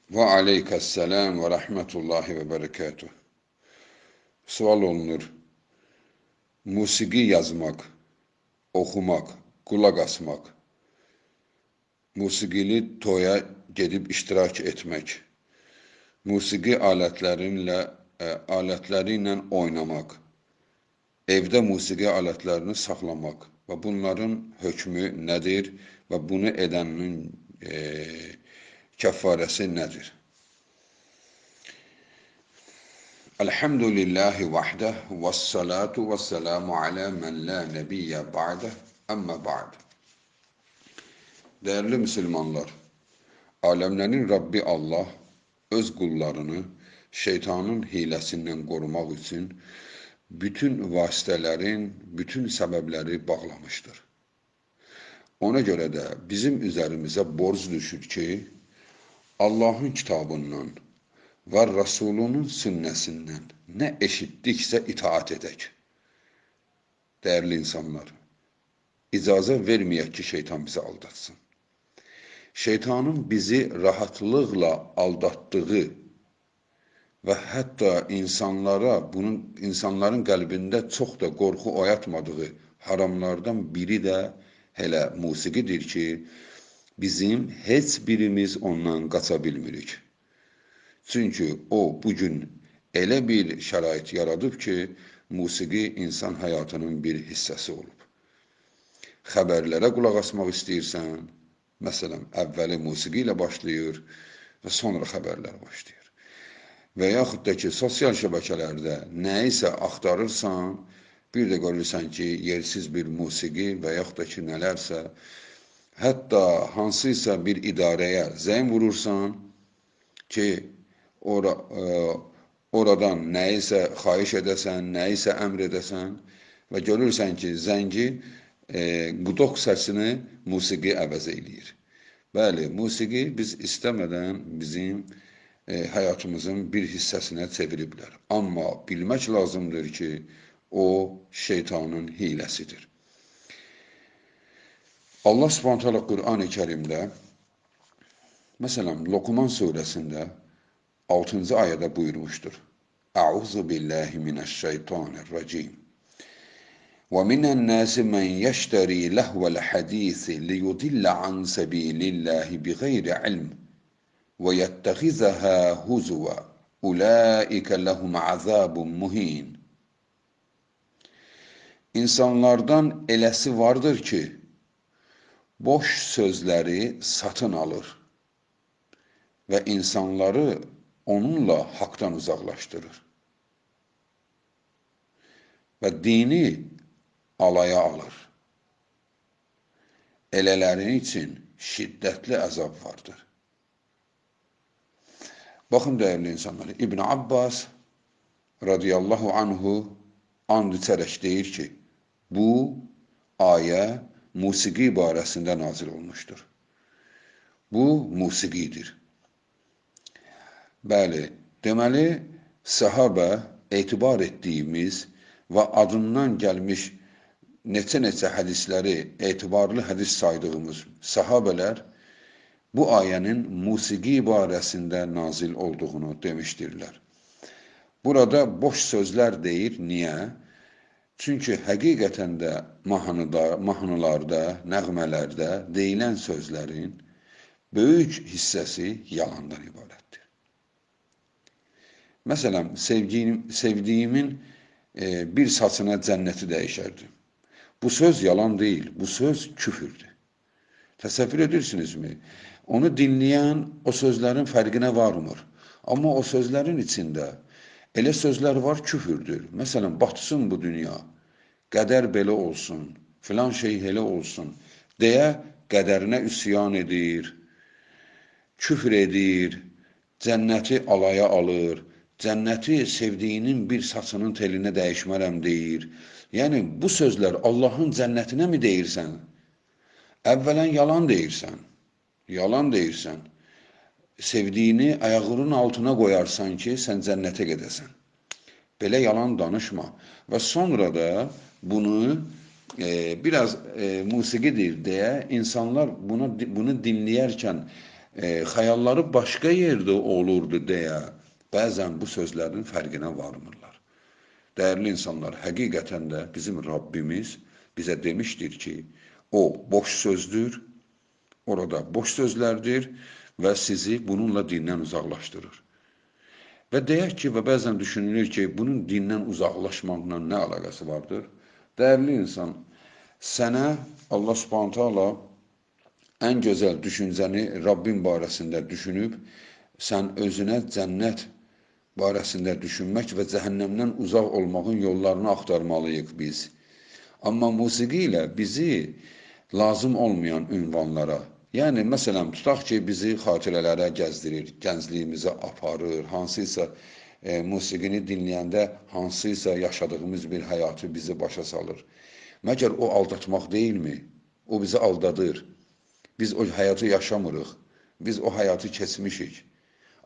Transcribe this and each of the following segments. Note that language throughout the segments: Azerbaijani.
Və aleykəssələm və rəhmətullahi və bərəkətuh. Sual olunur, musiqi yazmaq, oxumaq, qulaq asmaq, musiqili toya gedib iştirak etmək, musiqi alətləri ilə oynamaq, evdə musiqi alətlərini saxlamaq və bunların hökmü nədir və bunu edənin kəffarəsi nədir? Elhamdülillahi vahdə və salatu və selamu alə mən la nəbiyyə ba'də əmmə ba'd. Dəyərli müsəlmanlar, aləmlərin Rabbi Allah öz qullarını şeytanın hiləsindən qorumaq üçün bütün vasitələrin, bütün səbəbləri bağlamışdır. Ona görə də bizim üzərimizə borc düşür ki, Allahın kitabından və Rasulunun sünnəsindən nə eşitdiksə itaat edək. Dəyərli insanlar, icazə verməyək ki, şeytan bizi aldatsın. Şeytanın bizi rahatlıqla aldatdığı və hətta insanların qəlbində çox da qorxu oyatmadığı haramlardan biri də hələ musiqidir ki, bizim heç birimiz ondan qaça bilmirik. Çünki o, bugün elə bir şərait yaradıb ki, musiqi insan həyatının bir hissəsi olub. Xəbərlərə qulaq asmaq istəyirsən, məsələn, əvvəli musiqi ilə başlayır və sonra xəbərlər başlayır. Və yaxud da ki, sosial şəbəkələrdə nə isə axtarırsan, bir də görürsən ki, yersiz bir musiqi və yaxud da ki, nələrsə, hətta hansıysa bir idarəyə zəng vurursan ki, oradan nə isə xahiş edəsən, nə isə əmr edəsən və görürsən ki, zəngi qudoq səsini musiqi əvəz eləyir. Bəli, musiqi biz istəmədən bizim həyatımızın bir hissəsinə çeviriblər. Amma bilmək lazımdır ki, o şeytanın hiləsidir. Allah Subhanahu taala Qur'an-ı Kərimdə, məsələn, Loqman surəsində 6-cı ayədə buyurmuşdur. Əuzu billahi minəşşeytanirracim. Və minən nəsi mən yəştəri ləhvəl hədisi liyudillə an səbilillahi biğeyri ilm və yəttəxizəhə huzuvə ulaikə ləhum azabun muhin. İnsanlardan eləsi vardır ki, boş sözləri satın alır və insanları onunla haqdan uzaqlaşdırır və dini alaya alır. Elələrin üçün şiddətli əzab vardır. Baxın, dəyərli insanlar, İbn Abbas radiyallahu anhu and içərək deyir ki, bu ayə musiqi barəsində nazil olmuşdur. Bu musiqidir. Bəli, deməli, səhabə etibar etdiyimiz və adından gəlmiş neçə hədisləri etibarlı hədis saydığımız səhabələr bu ayənin musiqi barəsində nazil olduğunu demişdirlər. Burada boş sözlər deyir. Niyə? Çünki həqiqətən də mahnılarda, nəğmələrdə deyilən sözlərin böyük hissəsi yalandan ibarətdir. Məsələn, sevdiyimin bir saçına cənnəti dəyişərdim. Bu söz yalan deyil, bu söz küfürdür. Təsəvvür edirsinizmi? Onu dinləyən o sözlərin fərqinə varmır. Amma o sözlərin içində elə sözlər var, küfürdür. Məsələn, batsın bu dünya, qədər belə olsun, filan şey elə olsun deyə qədərinə üsyan edir, küfr edir, cənnəti alaya alır, cənnəti sevdiyinin bir saçının telinə dəyişmərəm deyir. Yəni, bu sözlər Allahın cənnətinə mi deyirsən? Əvvələn yalan deyirsən. Yalan deyirsən. Sevdiyini ayağının altına qoyarsan ki, sən cənnətə gedəsən. Belə yalan danışma. Və sonra da bunu biraz musiqidir deyə insanlar bunu dinləyərkən xəyalları başqa yerdə olurdu deyə bəzən bu sözlərin fərqinə varmırlar. Dəyərli insanlar, həqiqətən də bizim Rabbimiz bizə demişdir ki, o boş sözdür, orada boş sözlərdir və sizi bununla dindən uzaqlaşdırır. Və deyək ki, və bəzən düşünülür ki, bunun dindən uzaqlaşmaqla nə əlaqəsi vardır? Dəyərli insan, sənə Allah Subhanahu taala ən gözəl düşüncəni Rabbin barəsində düşünüb, sən özünə cənnət barəsində düşünmək və cəhənnəmdən uzaq olmağın yollarını axtarmalıyıq biz. Amma musiqi ilə bizi lazım olmayan ünvanlara, yəni məsələn, tutaq ki, bizi xatirələrə gəzdirir, gəncliyimizə aparır, hansıysa musiqini dinləyəndə hansıysa yaşadığımız bir həyatı bizi başa salır. Məgər o aldatmaq deyilmi? O bizi aldadır. Biz o həyatı yaşamırıq. Biz o həyatı keçmişik.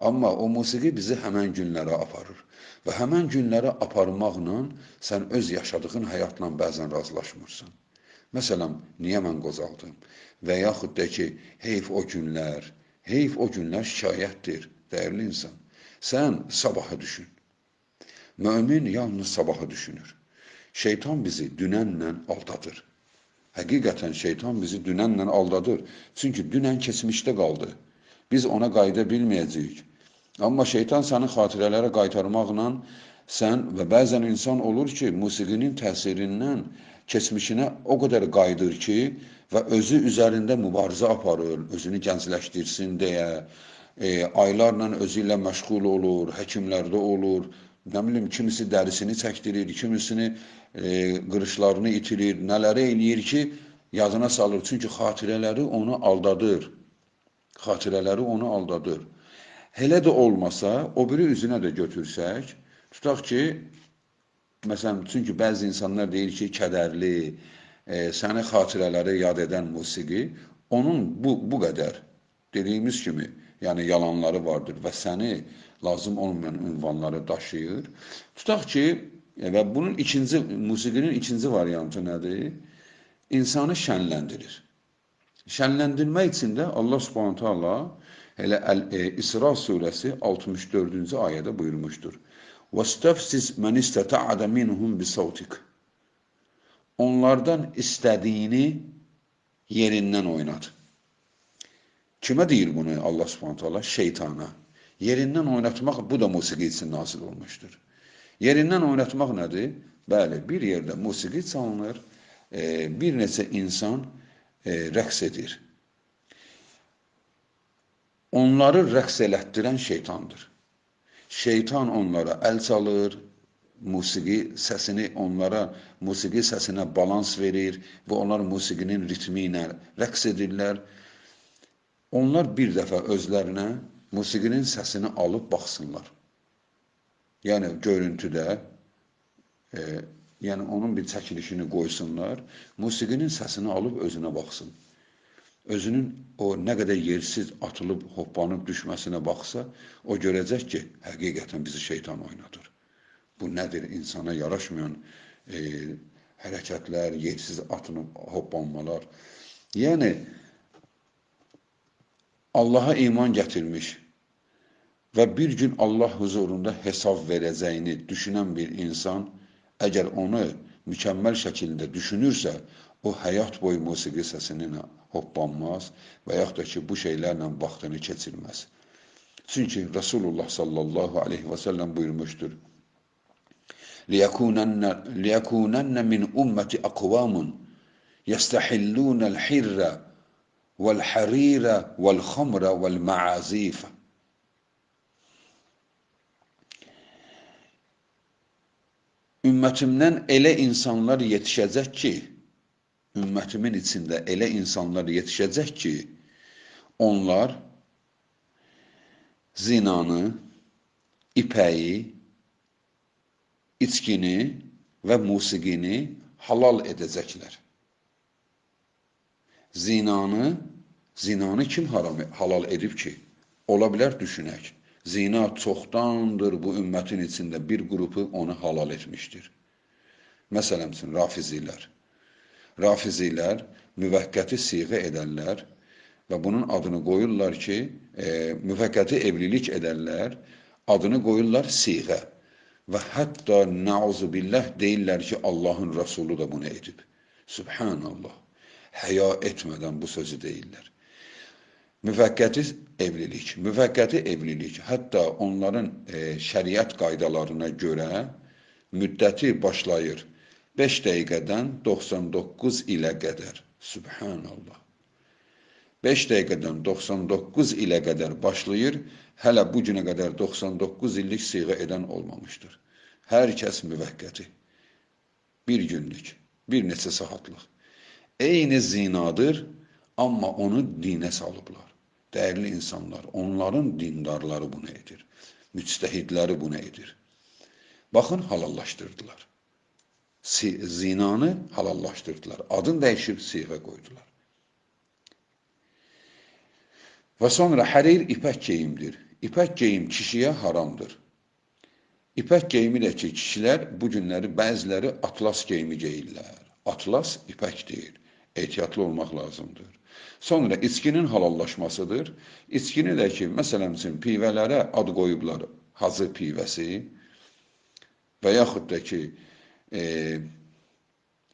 Amma o musiqi bizi həmən günlərə aparır. Və həmən günlərə aparmaqla sən öz yaşadığın həyatla bəzən razılaşmırsan. Məsələn, niyə mən qozaldım? Və yaxud da ki, heyf o günlər şikayətdir, dəyərli insan. Sən sabahı düşün. Mömin yalnız sabahı düşünür. Şeytan bizi dünənlə aldadır. Həqiqətən şeytan bizi dünənlə aldadır. Çünki dünən keçmişdə qaldı. Biz ona qayıda bilməyəcəyik. Amma şeytan səni xatirələrə qaytarmaqla sən və bəzən insan olur ki, musiqinin təsirindən keçmişinə o qədər qayıdır ki və özü üzərində mübarizə aparır, özünü gəncləşdirsin deyə, aylarla özü ilə məşğul olur, həkimlərdə olur, nə bilim, kimisi dərisini çəkdirir, kimisini qırışlarını itirir, nələri eləyir ki, yadına salır. Çünki xatirələri onu aldadır. Xatirələri onu aldadır. Elə də olmasa, o biri üzünə də götürsək, tutaq ki, məsələn, çünki bəzi insanlar deyir ki, kədərli, səni xatirələri yad edən musiqi, onun bu qədər, dediyimiz kimi, yəni yalanları vardır və səni lazım olmayan ünvanları daşıyır. Tutaq ki, və bunun musiqinin ikinci variantı nədir? İnsanı şənləndirir. Şənləndirmək üçün də Allah Subhanahu taala elə İsra surəsi 64-cü ayədə buyurmuşdur. وَاسْتَفْسِسْ مَنِ اسْتَطَعْتَ مِنْهُمْ بِصَوْتِكَ. Onlardan istədiyini yerindən oynat. Kimə deyir bunu Allah Subhanahu taala? Şeytana. Yerindən oynatmaq, bu da musiqi üçün nazil olmuşdur. Yerindən oynatmaq nədir? Bəli, bir yerdə musiqi çalınır, bir neçə insan rəqs edir. Onları rəqs elətdirən şeytandır. Şeytan onlara əl çalır, musiqi səsinə balans verir və onlar musiqinin ritmi ilə rəqs edirlər. Onlar bir dəfə özlərinə musiqinin səsini alıb baxsınlar. Yəni görüntüdə, yəni onun bir çəkilişini qoysunlar, musiqinin səsini alıb özünə baxsın. Özünün o nə qədər yersiz atılıb, hoppanıb düşməsinə baxsa, o görəcək ki, həqiqətən bizi şeytan oynadır. Bu nədir? İnsana yaraşmayan hərəkətlər, yersiz atılıb, hoppanmalar. Yəni, Allaha iman gətirmiş və bir gün Allah huzurunda hesab verəcəyini düşünən bir insan, əgər onu mükəmməl şəkildə düşünürsə, o həyat boyu musiqi səsinə hoppanmaz və yaxud da ki, bu şeylərlə vaxtını keçirməz. Çünki Rasulullah sallallahu aleyhi və səlləm buyurmuşdur. لِيَكُونَنَّ مِنْ أُمَّةِ أَقْوَامٌ يَسْتَحِلُّونَ الْحِرَّ وَالْحَرِيرَ وَالْخَمْرَ وَالْمَعَازِيفَ. Ümmətimdən elə insanlar yetişəcək ki, ümmətimin içində elə insanlar yetişəcək ki, onlar zinanı, ipəyi, içkini və musiqini halal edəcəklər. Zinanı kim halal edib ki? Ola bilər düşünək. Zina çoxdandır bu ümmətin içində bir qrupu onu halal etmişdir. Məsələn üçün, Rafizilər müvəqqəti siğə edənlər və bunun adını qoyurlar ki, müvəqqəti evlilik edərlər, adını qoyurlar siğə və hətta nauzubillah deyirlər ki, Allahın Rəsulu da bunu edib. Subhanallah, həya etmədən bu sözü deyirlər. Müvəqqəti evlilik, hətta onların şəriət qaydalarına görə müddəti başlayır 5 dəqiqədən 99 ilə qədər. Subhanallah. 5 dəqiqədən 99 ilə qədər başlayır, hələ bu günə qədər 99 illik siğə edən olmamışdır. Hər kəs müvəqqəti, bir günlük, bir neçə saatlıq. Eyni zinadır, amma onu dinə salıblar. Dəyərli insanlar, onların dindarları bunu edir, müctəhidləri bunu edir. Baxın, halallaşdırdılar. Zinanı halallaşdırdılar. Adını dəyişib siğə qoydular. Və sonra hərir ipək geyimdir. İpək geyim kişiyə haramdır. İpək geyimi də ki, kişilər bu günləri bəziləri atlas geyimi geyirlər. Atlas ipək deyil. Ehtiyatlı olmaq lazımdır. Sonra içkinin halallaşmasıdır. İçkini də ki, məsələn üçün pivələrə ad qoyublar, hazır pivəsi və yaxud da ki,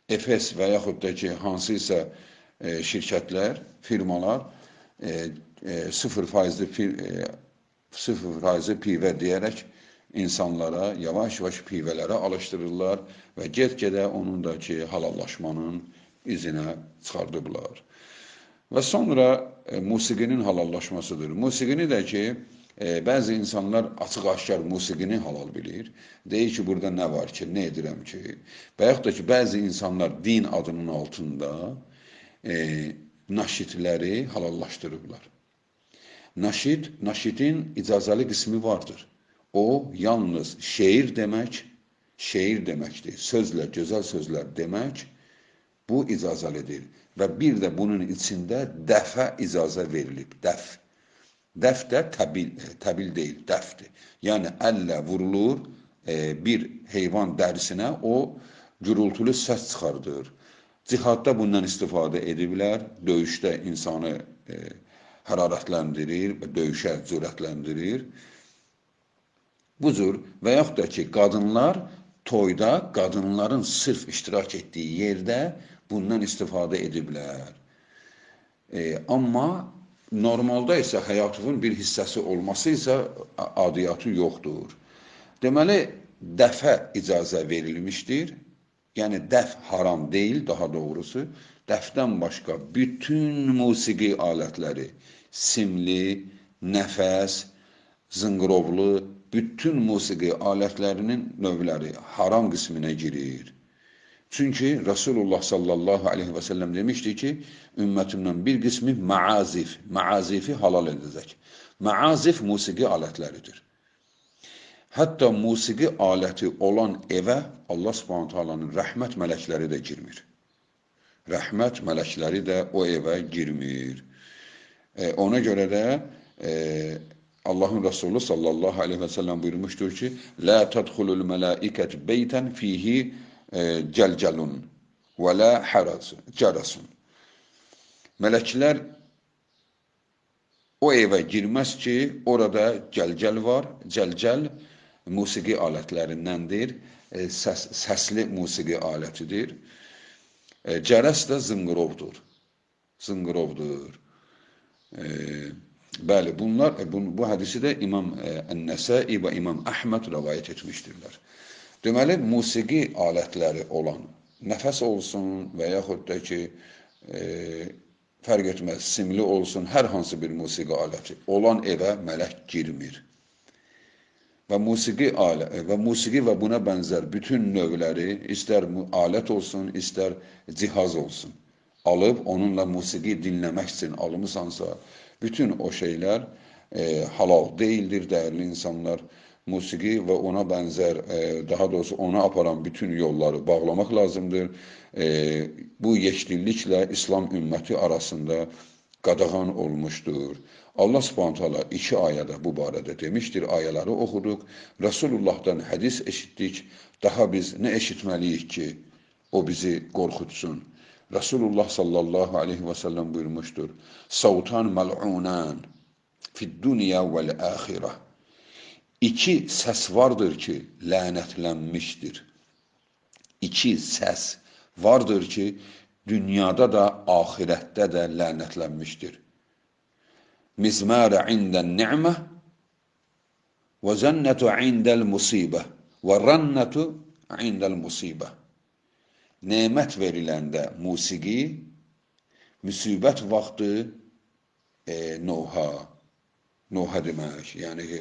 Efes və yaxud da ki, hansısa şirkətlər, firmalar 0% pivə deyərək insanlara yavaş-yavaş pivələrə alışdırırlar və get-gedə onun da ki, halallaşmanın izinə çıxardıblar. Və sonra musiqinin halallaşmasıdır. Musiqini də ki, bəzi insanlar açıq-aşkar musiqini halal bilir. Deyir ki, burada nə var ki, nə edirəm ki? Və yaxud da ki, bəzi insanlar din adının altında naşidləri halallaşdırıblar. Naşidin icazəli qismi vardır. O, yalnız şeir deməkdir. Sözlər, gözəl sözlər demək, bu icazəlidir. Və bir də bunun içində dəfə icazə verilib, dəf. Dəf də təbil deyil, dəfdir. Yəni, əllə vurulur bir heyvan dərisinə, o gürültülü səs çıxardır. Cihadda bundan istifadə ediblər, döyüşdə insanı hərarətləndirir və döyüşə cürətləndirir. Bu cür və yaxud da ki, qadınlar toyda, qadınların sırf iştirak etdiyi yerdə bundan istifadə ediblər. Amma normalda isə həyatının bir hissəsi olması isə adiyyatı yoxdur. Deməli, dəfə icazə verilmişdir. Yəni, dəf haram deyil, daha doğrusu. Dəfdən başqa bütün musiqi alətləri, simli, nəfəs, zınqırovlu, bütün musiqi alətlərinin növləri haram qisminə girir. Çünki Rasulullah sallallahu aleyhi və səlləm demişdi ki, ümmətimdən bir qismi məazifi halal edəcək. Məazif musiqi alətləridir. Hətta musiqi aləti olan evə Allah subhanahu taalanın rəhmət mələkləri də girmir. Rəhmət mələkləri də o evə girmir. Ona görə də Allahın Resulü sallallahu aleyhi və səlləm buyurmuşdur ki, "Lə tədxulul mələikət beytən fihi cəlcəlun və lə cərəsun." Mələklər o evə girməz ki, orada cəlcəl var. Cəlcəl musiqi alətlərindəndir, səsli musiqi alətidir. Cərəs də zınqırovdur. Bəli, bu hədisi də İmam Ən-Nəsai və İmam Əhməd rəvayət etmişdirlər. Deməli, musiqi alətləri olan, nəfəs olsun və yaxud da ki, fərq etməz, simli olsun, hər hansı bir musiqi aləti olan evə mələk girmir. Və musiqi və buna bənzər bütün növləri, istər alət olsun, istər cihaz olsun, alıb onunla musiqi dinləmək üçün alımısansa, bütün o şeylər halal deyildir, dəyərli insanlar. Musiqi və ona bənzər, daha doğrusu ona aparan bütün yolları bağlamaq lazımdır. Bu yekdilliklə İslam ümməti arasında qadağan olmuşdur. Allah subhanahu taala 2 ayədə bu barədə demişdir, ayələri oxuduq. Rəsulullahdan hədis eşitdik. Daha biz nə eşitməliyik ki, o bizi qorxutsun? Resulullah sallallahu aleyhi ve sellem buyurmuştur. Savtan mel'unan fid dünya vel ahireh. İki səs vardır ki, lənətlənmişdir. İki səs vardır ki, dünyada da, ahirətdə də lənətlənmişdir. Mizmara indən ni'mə və zənnətu indəl musibə və rənnətu indəl musibə. Nemət veriləndə musiqi, müsibət vaxtı noha demək, yəni ki,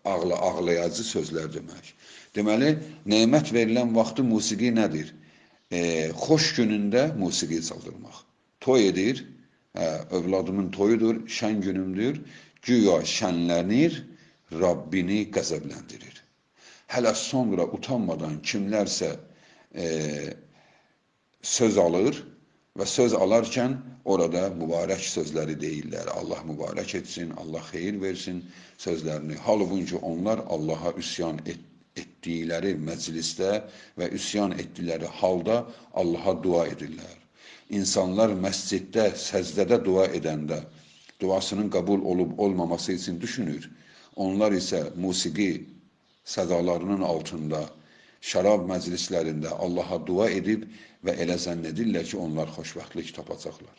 ağlayacı sözlər demək. Deməli, nemət verilən vaxtı musiqi nədir? Xoş günündə musiqi çaldırmaq. Toy edir, övladımın toyudur, şən günümdür, güya şənlənir, Rabbini qəzəbləndirir. Hələ sonra utanmadan kimlərsə söz alır və söz alarkən orada mübarək sözləri deyirlər. Allah mübarək etsin, Allah xeyir versin sözlərini. Halbuki onlar Allaha üsyan etdikləri məclisdə və üsyan etdikləri halda Allaha dua edirlər. İnsanlar məsciddə, səzdədə dua edəndə duasının qəbul olub olmaması üçün düşünür. Onlar isə musiqi sədalarının altında, şərab məclislərində Allaha dua edib və elə zənn edirlər ki, onlar xoşbəxtlik tapacaqlar.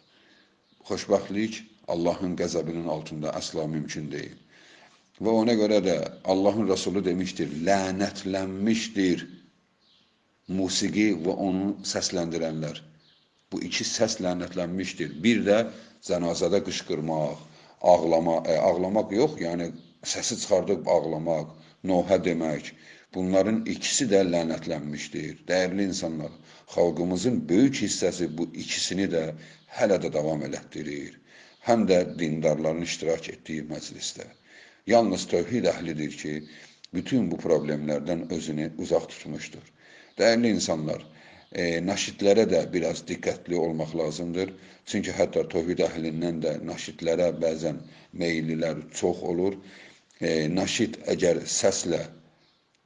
Xoşbəxtlik Allahın qəzəbinin altında əsla mümkün deyil. Və ona görə də Allahın Resulü demişdir, lənətlənmişdir musiqi və onu səsləndirənlər. Bu iki səs lənətlənmişdir. Bir də cənazədə qışqırmaq, ağlamaq yox, yəni səsi çıxardıb ağlamaq, nohə demək. Bunların ikisi də lənətlənmişdir. Dəyərli insanlar, xalqımızın böyük hissəsi bu ikisini də hələ də davam elətdirir. Həm də dindarların iştirak etdiyi məclisdə. Yalnız tövhid əhlidir ki, bütün bu problemlərdən özünü uzaq tutmuşdur. Dəyərli insanlar, naşidlərə də biraz diqqətli olmaq lazımdır. Çünki hətta tövhid əhlindən də naşidlərə bəzən meylilər çox olur. Naşid əgər səslə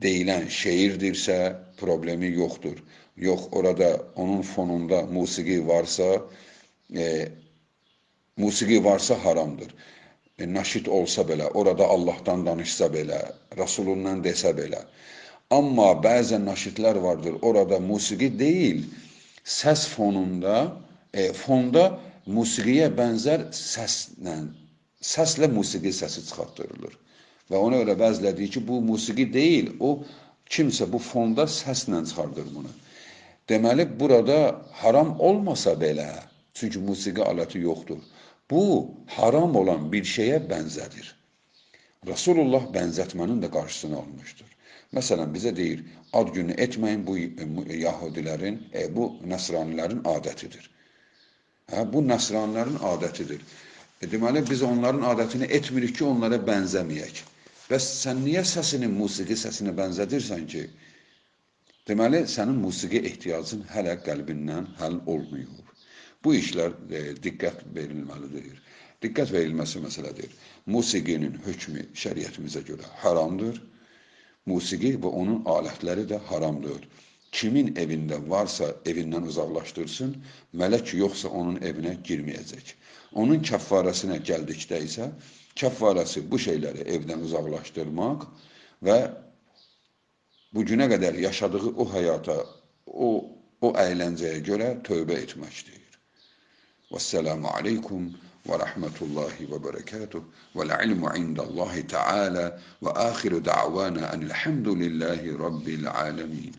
deyilən şeirdirsə, problemi yoxdur. Yox, orada onun fonunda musiqi varsa haramdır. Naşid olsa belə, orada Allahdan danışsa belə, Rasulundan desə belə. Amma bəzən naşidlər vardır, orada musiqi deyil, səs fonda musiqiyə bənzər səslə musiqi səsi çıxartdırılır. Və ona görə bəziləri deyir ki, bu musiqi deyil, o kimsə bu fonda səslə çıxardır bunu. Deməli, burada haram olmasa belə, çünki musiqi aləti yoxdur, bu haram olan bir şeyə bənzədir. Rasulullah bənzətmənin də qarşısını almışdır. Məsələn, bizə deyir, ad günü etməyin, bu yahudilərin, bu nəsranilərin adətidir. Bu nəsranilərin adətidir. Deməli, biz onların adətini etmirik ki, onlara bənzəməyək. Bəs sən niyə səsini, musiqi səsinə bənzədirsən ki? Deməli, sənin musiqi ehtiyacın hələ qəlbindən həll olmuyor. Bu işlər diqqət verilməlidir. Diqqət verilməsi məsələdir. Musiqinin hökmü şəriətimizə görə haramdır. Musiqi və onun alətləri də haramdır. Kimin evində varsa evindən uzaqlaşdırsın, mələk yoxsa onun evinə girməyəcək. Onun kəffarəsinə gəldikdə isə, kəffarəsi bu şeyləri evdən uzaqlaşdırmaq və bu günə qədər yaşadığı o həyata, o əyləncəyə görə tövbə etməkdir. Vəssalamu aleykum və rəhmətullahi və bərəkatuh və l'ilmu indallahi teala və axiru da'vana enilhamdülillahi rabbil alemin.